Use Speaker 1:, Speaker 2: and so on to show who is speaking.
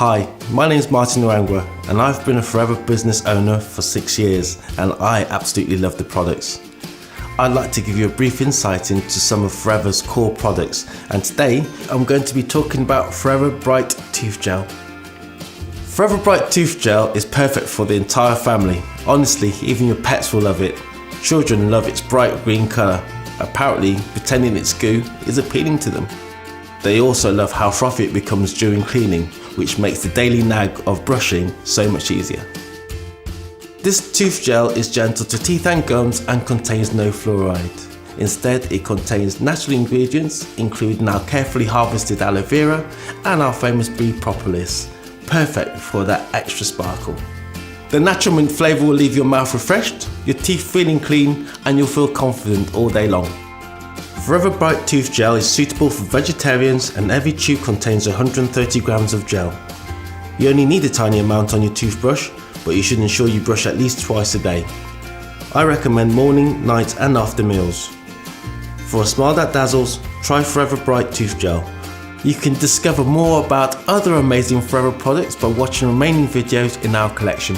Speaker 1: Hi, my name is Martin Narangwa and I've been a Forever business owner for 6 years and I absolutely love the products. I'd like to give you a brief insight into some of Forever's core products, and today I'm going to be talking about Forever Bright Toothgel. Forever Bright Toothgel is perfect for the entire family. Honestly, even your pets will love it. Children love its bright green colour. Apparently, pretending it's goo is appealing to them. They also love how frothy it becomes during cleaning, which makes the daily nag of brushing so much easier. This tooth gel is gentle to teeth and gums and contains no fluoride. Instead, it contains natural ingredients, including our carefully harvested aloe vera and our famous bee propolis, perfect for that extra sparkle. The natural mint flavour will leave your mouth refreshed, your teeth feeling clean, and you'll feel confident all day long. Forever Bright Tooth Gel is suitable for vegetarians and every tube contains 130 grams of gel. You only need a tiny amount on your toothbrush, but you should ensure you brush at least twice a day. I recommend morning, night and after meals. For a smile that dazzles, try Forever Bright Tooth Gel. You can discover more about other amazing Forever products by watching remaining videos in our collection.